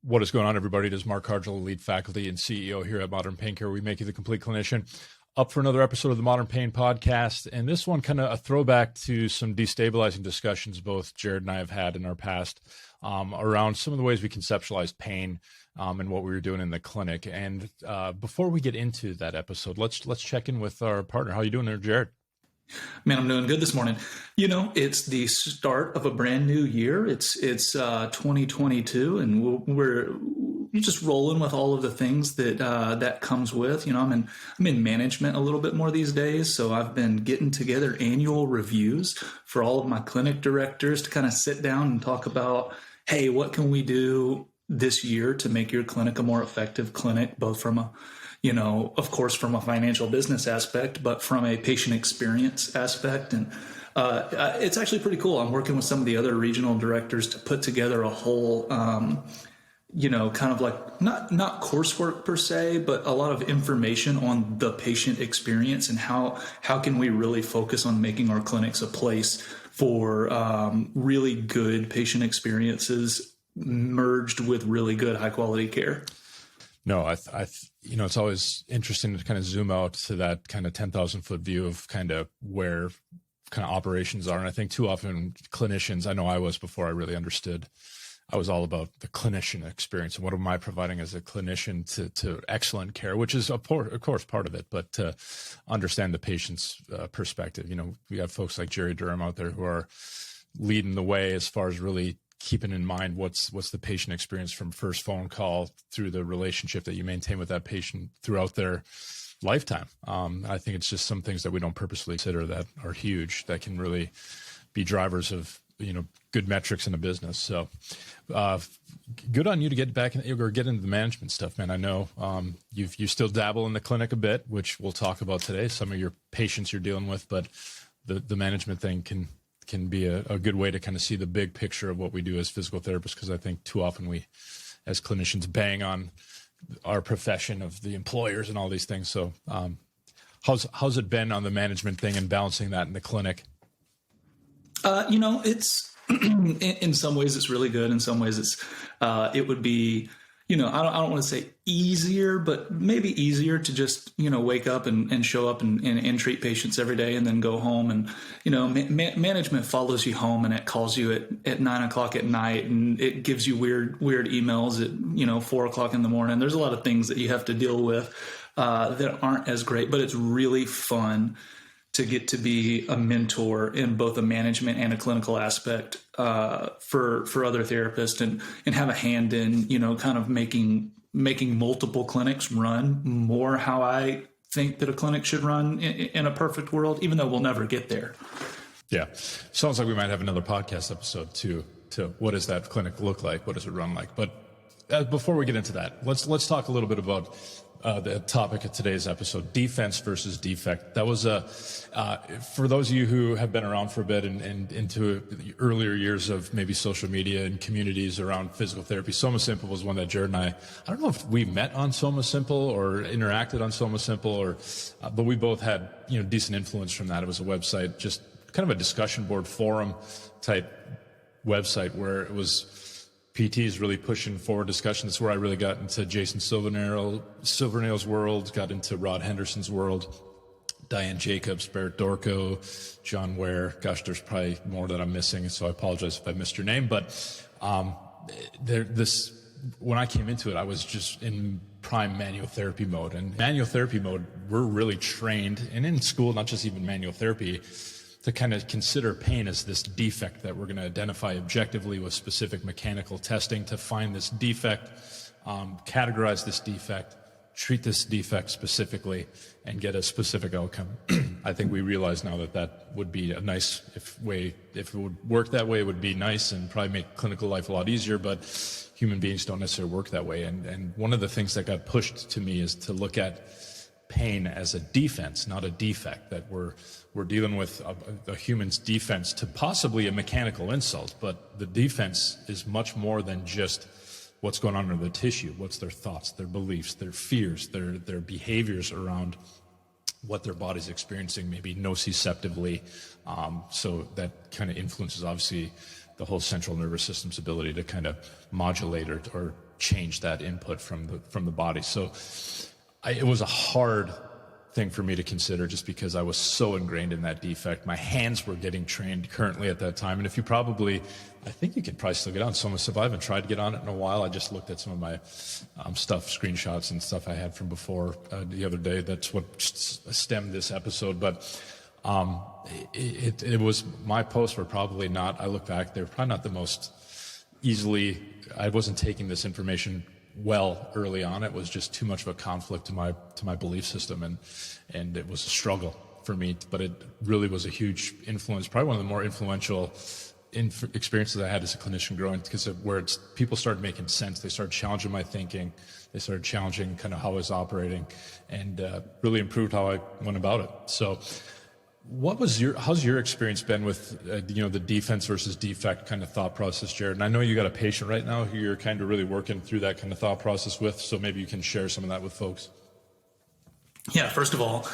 What is going on, everybody? It is Mark Hargel, lead faculty and CEO here at Modern Pain Care. We make you the complete clinician. Up for another episode of the Modern Pain Podcast, and this one kind of a throwback to some destabilizing discussions both Jarod and I have had in our past around some of the ways we conceptualize pain and what we were doing in the clinic. And before we get into that episode, let's check in with our partner. How are you doing there, Jarod? Man, I'm doing good this morning. You know, it's the start of a brand new year. It's 2022, and we're just rolling with all of the things that comes with. You know, I'm in management a little bit more these days, so I've been getting together annual reviews for all of my clinic directors to kind of sit down and talk about, hey, what can we do this year to make your clinic a more effective clinic, both from a of course, from a financial business aspect, but from a patient experience aspect. And it's actually pretty cool. I'm working with some of the other regional directors to put together a whole, kind of like not coursework per se, but a lot of information on the patient experience and how can we really focus on making our clinics a place for really good patient experiences merged with really good high quality care. No, it's always interesting to kind of zoom out to that kind of 10,000 foot view of kind of where kind of operations are. And I think too often clinicians, I know I was before I really understood, I was all about the clinician experience and what am I providing as a clinician to excellent care, which is of course part of it, but to understand the patient's perspective. You know, we have folks like Jerry Durham out there who are leading the way as far as really keeping in mind what's the patient experience from first phone call through the relationship that you maintain with that patient throughout their lifetime. I think it's just some things that we don't purposely consider that are huge that can really be drivers of, good metrics in a business. So good on you to get back or get into the management stuff, man. I know you still dabble in the clinic a bit, which we'll talk about today, some of your patients you're dealing with, but the management thing can be a good way to kind of see the big picture of what we do as physical therapists, because I think too often we, as clinicians, bang on our profession of the employers and all these things. So how's it been on the management thing and balancing that in the clinic? It's in some ways it's really good. In some ways it would be, I don't want to say easier, but maybe easier to just, wake up and show up and treat patients every day and then go home. And, management follows you home and it calls you at 9:00 at night and it gives you weird emails at, 4:00 in the morning. There's a lot of things that you have to deal with that aren't as great, but it's really fun to get to be a mentor in both a management and a clinical aspect for other therapists and have a hand in, kind of making multiple clinics run more how I think that a clinic should run in a perfect world, even though we'll never get there. Yeah. Sounds like we might have another podcast episode too, to what does that clinic look like? What does it run like? But before we get into that, let's talk a little bit about the topic of today's episode, defense versus defect. That was for those of you who have been around for a bit and into the earlier years of maybe social media and communities around physical therapy. Soma Simple was one that Jarod and I don't know if we met on Soma Simple or interacted on Soma Simple but we both had, decent influence from that. It was a website, just kind of a discussion board forum type website where it was PTs really pushing forward discussion. That's where I really got into Jason Silvernail's world, got into Rod Henderson's world, Diane Jacobs, Barrett Dorco, John Ware. Gosh, there's probably more that I'm missing, so I apologize if I missed your name. But when I came into it, I was just in prime manual therapy mode. And manual therapy mode, we're really trained, and in school, not just even manual therapy, to kind of consider pain as this defect that we're going to identify objectively with specific mechanical testing to find this defect, categorize this defect, treat this defect specifically, and get a specific outcome. I think we realize now that would be a nice way. If it would work that way, it would be nice and probably make clinical life a lot easier, but human beings don't necessarily work that way. And one of the things that got pushed to me is to look at pain as a defense, not a defect, that we're dealing with a human's defense to possibly a mechanical insult, but the defense is much more than just what's going on in the tissue, what's their thoughts, their beliefs, their fears, their behaviors around what their body's experiencing, maybe nociceptively. So that kind of influences, obviously, the whole central nervous system's ability to kind of modulate or change that input from the body. So it was a hard thing for me to consider, just because I was so ingrained in that defect. My hands were getting trained currently at that time. And if you I think you could probably still get on some stuff. I haven't tried to get on it in a while. I just looked at some of my stuff, screenshots and stuff I had from before the other day. That's what stemmed this episode. But it was, my posts were probably not, I look back, they were probably not the most easily, I wasn't taking this information well early on. It was just too much of a conflict to my belief system, and it was a struggle for me. But it really was a huge influence, probably one of the more influential experiences I had as a clinician growing, because people started making sense. They started challenging my thinking. They started challenging kind of how I was operating, and really improved how I went about it. So how's your experience been with the defense versus defect kind of thought process, Jarod? And I know you got a patient right now who you're kind of really working through that kind of thought process with, so maybe you can share some of that with folks. Yeah, first of all,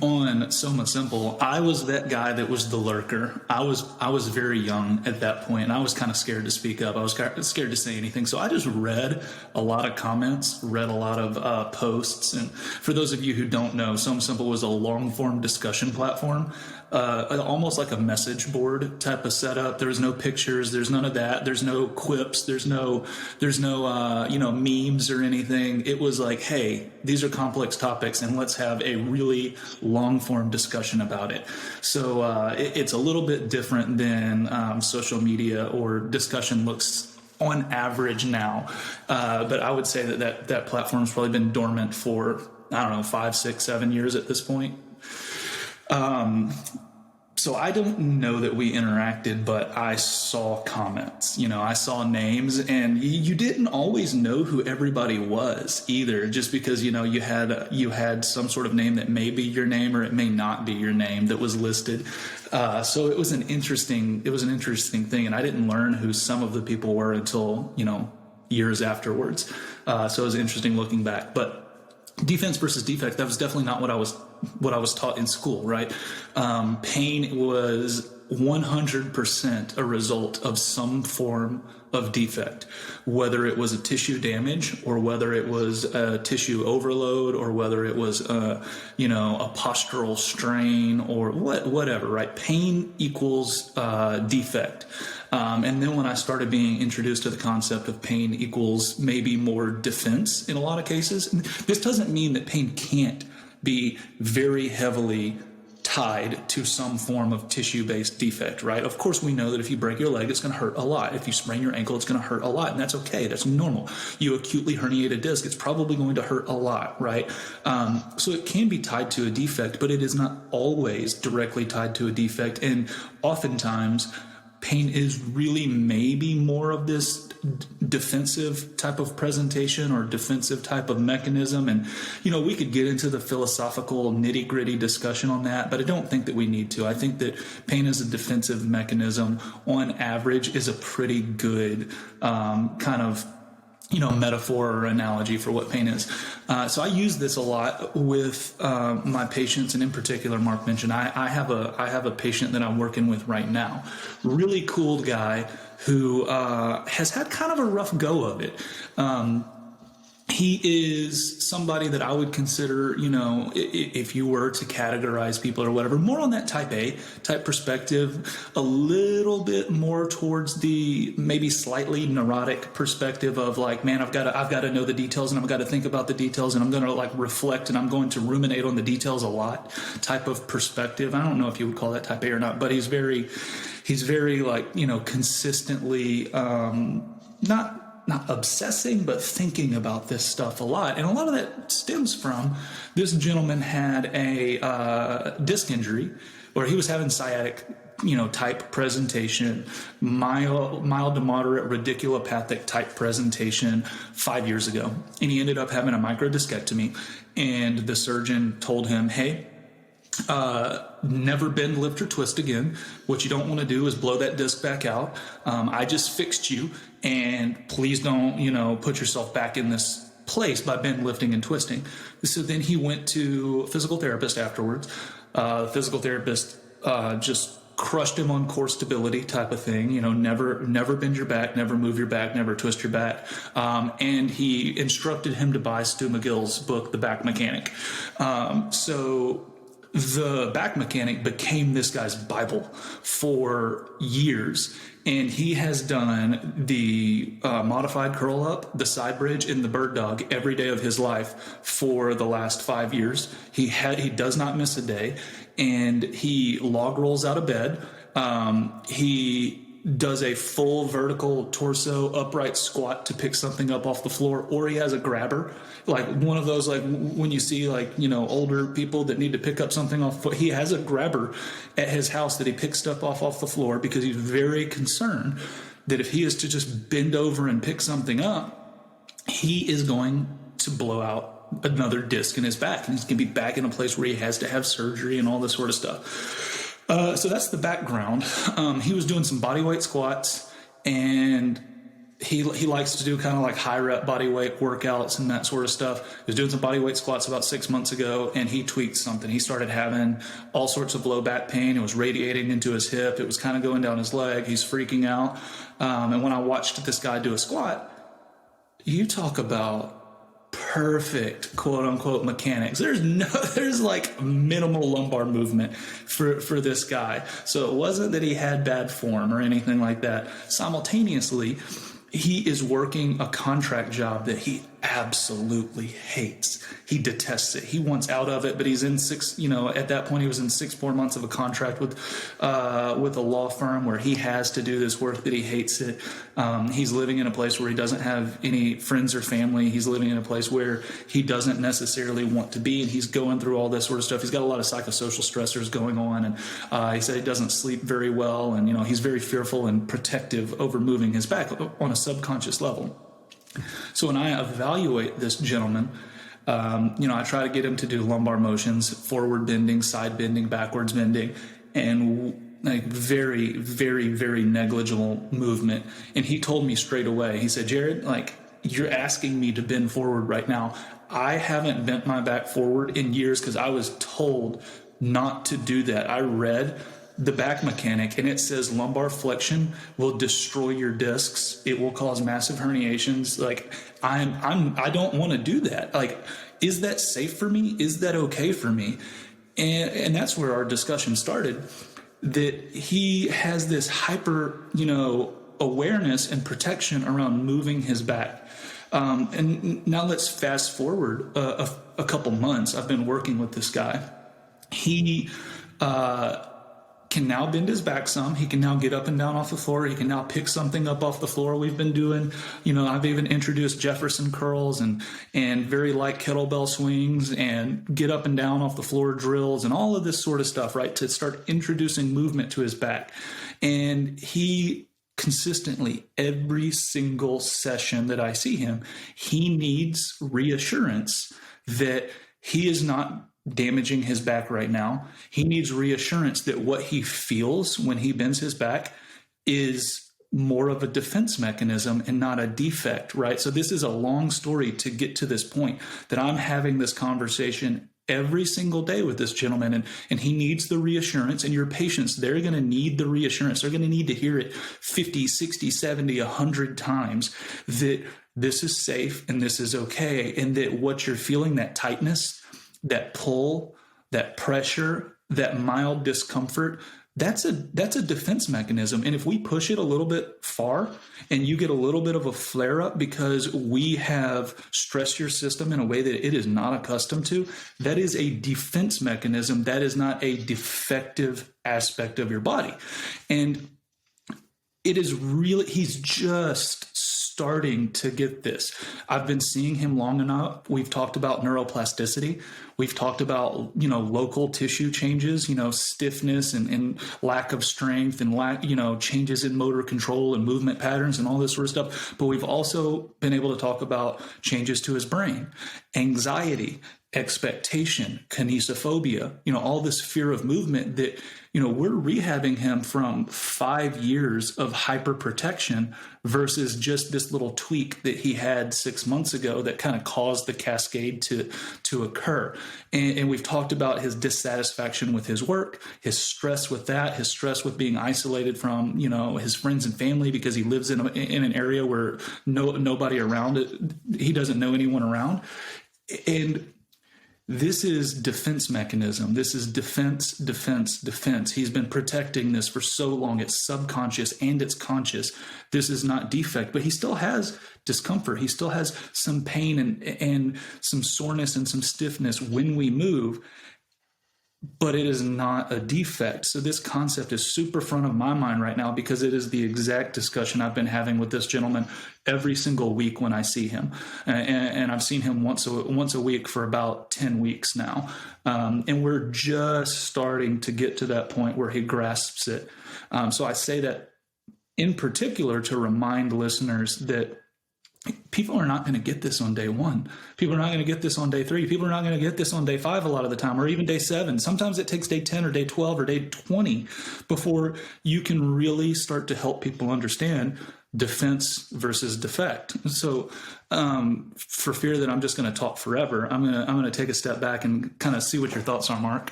on Soma Simple, I was that guy that was the lurker. I was very young at that point, and I was kind of scared to speak up. I was scared to say anything. So I just read a lot of comments, read a lot of posts. And for those of you who don't know, Soma Simple was a long-form discussion platform, almost like a message board type of setup. There was no pictures. There's none of that. There's no quips. There's no memes or anything. It was like, hey, these are complex topics, and let's have a really long-form discussion about it. So it's a little bit different than social media or discussion looks on average now. But I would say that platform's probably been dormant for, 5, 6, 7 years at this point. So I don't know that we interacted, but I saw comments, I saw names, and you didn't always know who everybody was either, just because, you had some sort of name that may be your name or it may not be your name that was listed. So it was an interesting thing. And I didn't learn who some of the people were until, years afterwards. So it was interesting looking back, but defense versus defect, that was definitely not what I was taught in school, right? Pain was 100% a result of some form of defect, whether it was a tissue damage or whether it was a tissue overload or whether it was a postural strain or whatever, right? Pain equals defect. And then when I started being introduced to the concept of pain equals maybe more defense in a lot of cases, this doesn't mean that pain can't be very heavily tied to some form of tissue-based defect, right? Of course, we know that if you break your leg, it's going to hurt a lot. If you sprain your ankle, it's going to hurt a lot, and that's okay. That's normal. You acutely herniate a disc, it's probably going to hurt a lot, right? So it can be tied to a defect, but it is not always directly tied to a defect, and oftentimes pain is really maybe more of this defensive type of presentation or defensive type of mechanism. And, we could get into the philosophical nitty-gritty discussion on that, but I don't think that we need to. I think that pain as a defensive mechanism on average is a pretty good kind of metaphor or analogy for what pain is. So I use this a lot with my patients, and in particular, Mark mentioned, I have a patient that I'm working with right now. Really cool guy who has had kind of a rough go of it. He is somebody that I would consider, if you were to categorize people or whatever, more on that type A type perspective, a little bit more towards the maybe slightly neurotic perspective of like, man, I've got to know the details, and I've got to think about the details, and I'm going to like reflect, and I'm going to ruminate on the details a lot type of perspective. I don't know if you would call that type A or not, but he's very like, consistently, not obsessing, but thinking about this stuff a lot. And a lot of that stems from this gentleman had a disc injury, or he was having sciatic, type presentation, mild to moderate radiculopathic type presentation 5 years ago. And he ended up having a microdiscectomy, and the surgeon told him, hey, never bend, lift, or twist again. What you don't want to do is blow that disc back out. I just fixed you, and please don't, put yourself back in this place by bend, lifting, and twisting. So then he went to a physical therapist afterwards. Physical therapist just crushed him on core stability type of thing. Never bend your back, never move your back, never twist your back. And he instructed him to buy Stu McGill's book, The Back Mechanic. So the Back Mechanic became this guy's Bible for years. And he has done the modified curl up, the side bridge, and the bird dog every day of his life for the last 5 years. He does not miss a day, and he log rolls out of bed. He does a full vertical torso upright squat to pick something up off the floor, or he has a grabber, like one of those, like when you see older people that need to pick up something off. He has a grabber at his house that he picks stuff off the floor, because he's very concerned that if he is to just bend over and pick something up, he is going to blow out another disc in his back, and he's going to be back in a place where he has to have surgery and all this sort of stuff. So that's the background. He was doing some bodyweight squats, and he likes to do kind of like high rep bodyweight workouts and that sort of stuff. He was doing some bodyweight squats about 6 months ago, and he tweaked something. He started having all sorts of low back pain. It was radiating into his hip. It was kind of going down his leg. He's freaking out. And when I watched this guy do a squat, you talk about perfect quote unquote mechanics. There's like minimal lumbar movement for this guy. So it wasn't that he had bad form or anything like that. Simultaneously, he is working a contract job that he absolutely hates. He detests it. He wants out of it, but he's in at that point he was in 6 more months of a contract with a law firm where he has to do this work that he hates it. He's living in a place where he doesn't have any friends or family. He's living in a place where he doesn't necessarily want to be, and he's going through all this sort of stuff. He's got a lot of psychosocial stressors going on, and he said he doesn't sleep very well, and he's very fearful and protective over moving his back on a subconscious level. So when I evaluate this gentleman, I try to get him to do lumbar motions, forward bending, side bending, backwards bending, and like very, very, very negligible movement. And he told me straight away, he said, Jarod, like, you're asking me to bend forward right now. I haven't bent my back forward in years because I was told not to do that. I read The Back Mechanic, and it says lumbar flexion will destroy your discs. It will cause massive herniations. Like, I don't want to do that. Like, is that safe for me? Is that okay for me? And that's where our discussion started, that he has this hyper, awareness and protection around moving his back. And now let's fast forward a couple months. I've been working with this guy. He can now bend his back some. He can now get up and down off the floor. He can now pick something up off the floor. We've been doing, I've even introduced Jefferson curls and very light kettlebell swings and get up and down off the floor drills and all of this sort of stuff, right, to start introducing movement to his back. And he consistently, every single session that I see him, he needs reassurance that he is not damaging his back right now. He needs reassurance that what he feels when he bends his back is more of a defense mechanism and not a defect, right? So this is a long story to get to this point that I'm having this conversation every single day with this gentleman, and he needs the reassurance, and your patients, they're going to need the reassurance. They're going to need to hear it 50, 60, 70, 100 times that this is safe and this is okay, and that what you're feeling, that tightness, that pull, that pressure, that mild discomfort, that's a defense mechanism. And if we push it a little bit far and you get a little bit of a flare up because we have stressed your system in a way that it is not accustomed to, that is a defense mechanism. That is not a defective aspect of your body. And it is really, he's just starting to get this. I've been seeing him long enough. We've talked about neuroplasticity. We've talked about, local tissue changes, stiffness and lack of strength and changes in motor control and movement patterns and all this sort of stuff. But we've also been able to talk about changes to his brain, anxiety, expectation, kinesiophobia, all this fear of movement that, we're rehabbing him from 5 years of hyper protection versus just this little tweak that he had 6 months ago that kind of caused the cascade to occur. And we've talked about his dissatisfaction with his work, his stress with that, his stress with being isolated from, his friends and family because he lives in an area where nobody around it, he doesn't know anyone around. And this is defense mechanism. This is defense, defense, defense. He's been protecting this for so long. It's subconscious and it's conscious. This is not defect, but he still has discomfort. He still has some pain and some soreness and some stiffness when we move, but it is not a defect. So this concept is super front of my mind right now because it is the exact discussion I've been having with this gentleman every single week when I see him. And I've seen him once a week for about 10 weeks now. And we're just starting to get to that point where he grasps it. So I say that in particular to remind listeners that people are not going to get this on day 1. People are not going to get this on day 3. People are not going to get this on day 5 a lot of the time, or even day 7. Sometimes it takes day 10 or day 12 or day 20 before you can really start to help people understand defense versus defect. So for fear that I'm just going to talk forever, I'm going to take a step back and kind of see what your thoughts are, Mark.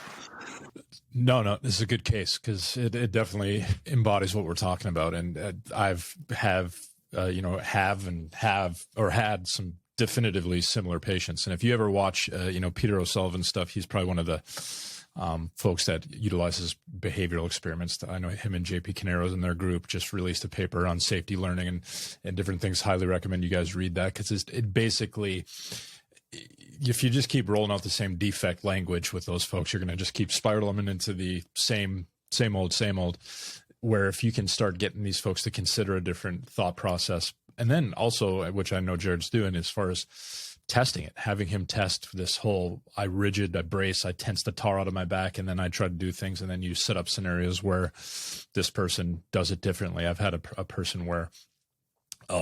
No, this is a good case because it definitely embodies what we're talking about. And have had some definitively similar patients. And if you ever watch, Peter O'Sullivan's stuff, he's probably one of the folks that utilizes behavioral experiments. I know him and JP Caneros in their group just released a paper on safety learning and different things. Highly recommend you guys read that because it basically, if you just keep rolling out the same defect language with those folks, you're going to just keep spiraling into the same old. Where if you can start getting these folks to consider a different thought process, and then also, which I know Jarod's doing as far as testing it, having him test this whole, I brace, I tense the tar out of my back, and then I try to do things, and then you set up scenarios where this person does it differently. I've had a person where,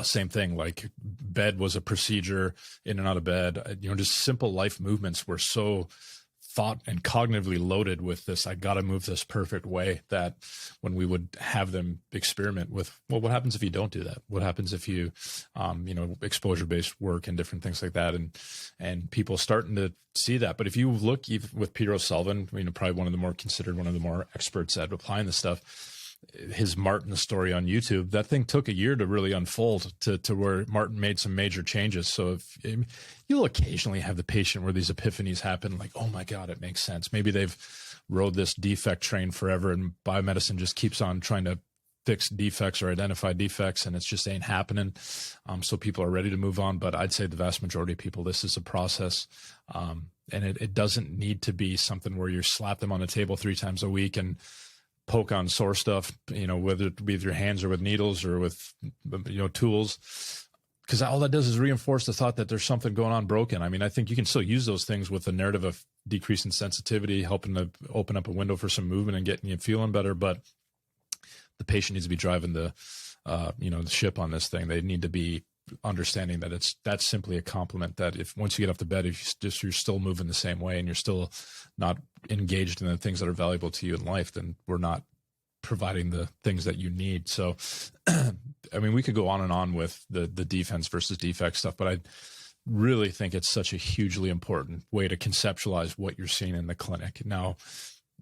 same thing, like bed was a procedure, in and out of bed, just simple life movements were so thought and cognitively loaded with this, I got to move this perfect way, that when we would have them experiment with, well, what happens if you don't do that? What happens if you, exposure-based work and different things like that, and people starting to see that. But if you look even with Peter O'Sullivan, probably one of the more experts at applying this stuff, his Martin story on YouTube, that thing took a year to really unfold to where Martin made some major changes. So if you'll occasionally have the patient where these epiphanies happen, like, oh my God, it makes sense. Maybe they've rode this defect train forever and biomedicine just keeps on trying to fix defects or identify defects and it's just ain't happening. So people are ready to move on. But I'd say the vast majority of people, this is a process. And it doesn't need to be something where you slap them on the table 3 times a week and poke on sore stuff, whether it be with your hands or with needles or with, tools, because all that does is reinforce the thought that there's something going on broken. I think you can still use those things with the narrative of decrease in sensitivity, helping to open up a window for some movement and getting you feeling better. But the patient needs to be driving the ship on this thing. They need to be understanding that that's simply a compliment, that if once you get off the bed, if you're still moving the same way and you're still not engaged in the things that are valuable to you in life, then we're not providing the things that you need. So we could go on and on with the defense versus defect stuff, but I really think it's such a hugely important way to conceptualize what you're seeing in the clinic now,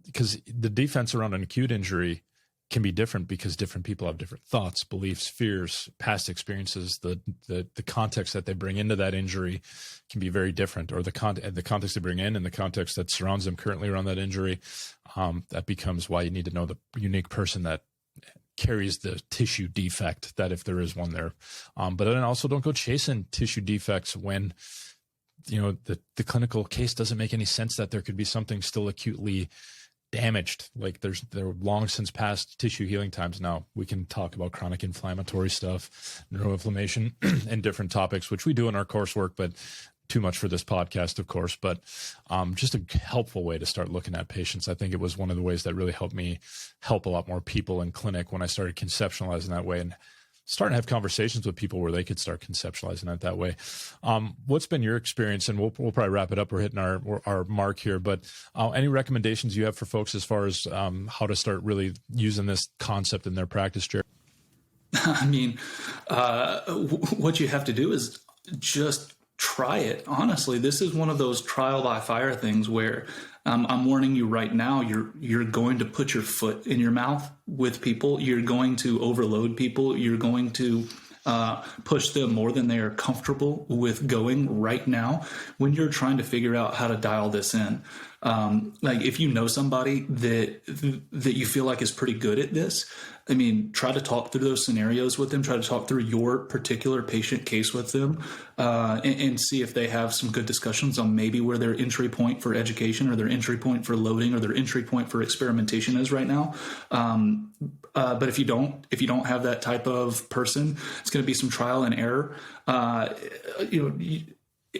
because the defense around an acute injury can be different because different people have different thoughts, beliefs, fears, past experiences. The context that they bring into that injury can be very different, or the context they bring in and the context that surrounds them currently around that injury. That becomes why you need to know the unique person that carries the tissue defect, that if there is one there. But then also don't go chasing tissue defects when, the clinical case doesn't make any sense, that there could be something still acutely damaged. Like they're long since past tissue healing times. Now we can talk about chronic inflammatory stuff, neuroinflammation, and different topics, which we do in our coursework, but too much for this podcast, of course. But just a helpful way to start looking at patients. I think it was one of the ways that really helped me help a lot more people in clinic when I started conceptualizing that way. And starting to have conversations with people where they could start conceptualizing it that way. What's been your experience? And we'll probably wrap it up. We're hitting our mark here, but any recommendations you have for folks as far as how to start really using this concept in their practice, Jarod? I mean, what you have to do is just try it. Honestly, this is one of those trial by fire things where I'm warning you right now, you're going to put your foot in your mouth with people. You're going to overload people. You're going to push them more than they are comfortable with going right now when you're trying to figure out how to dial this in. Like if you know somebody that you feel like is pretty good at this, I mean, try to talk through those scenarios with them, try to talk through your particular patient case with them, and see if they have some good discussions on maybe where their entry point for education or their entry point for loading or their entry point for experimentation is right now. But if you don't have that type of person, it's going to be some trial and error.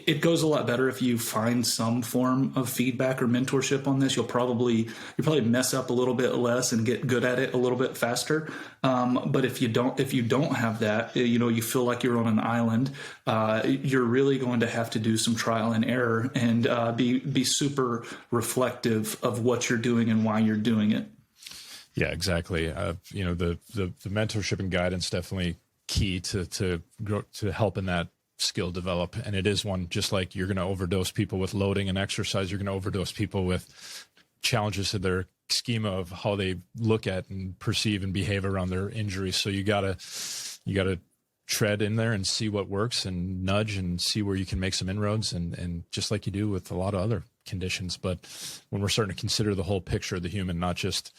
It goes a lot better if you find some form of feedback or mentorship on this. You'll probably mess up a little bit less and get good at it a little bit faster. But if you don't have that, you feel like you're on an island. You're really going to have to do some trial and error and be super reflective of what you're doing and why you're doing it. Yeah, exactly. The mentorship and guidance definitely key to help in that skill develop. And it is one, just like you're going to overdose people with loading and exercise, you're going to overdose people with challenges to their schema of how they look at and perceive and behave around their injuries. So you gotta tread in there and see what works and nudge and see where you can make some inroads, and just like you do with a lot of other conditions. But when we're starting to consider the whole picture of the human, not just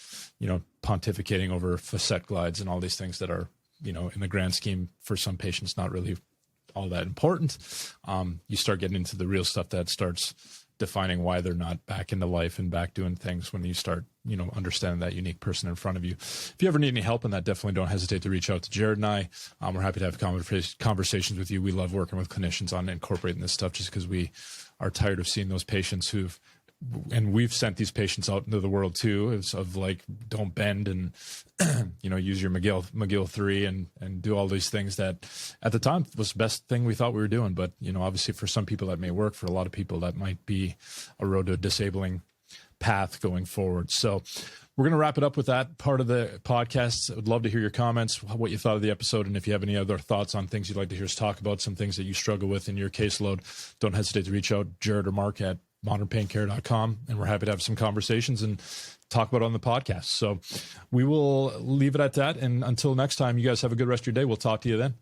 pontificating over facet glides and all these things that are in the grand scheme for some patients not really all that important, you start getting into the real stuff that starts defining why they're not back into life and back doing things when you start, understanding that unique person in front of you. If you ever need any help in that, definitely don't hesitate to reach out to Jarod and I. We're happy to have conversations with you. We love working with clinicians on incorporating this stuff just because we are tired of seeing those patients and we've sent these patients out into the world too, of like, don't bend and, use your McGill 3 and do all these things that at the time was the best thing we thought we were doing. But, obviously for some people that may work, for a lot of people that might be a road to a disabling path going forward. So we're going to wrap it up with that part of the podcast. I would love to hear your comments, what you thought of the episode. And if you have any other thoughts on things you'd like to hear us talk about, some things that you struggle with in your caseload, don't hesitate to reach out, Jarod or Mark at modernpaincare.com, and we're happy to have some conversations and talk about it on the podcast. So we will leave it at that. And until next time, you guys have a good rest of your day. We'll talk to you then.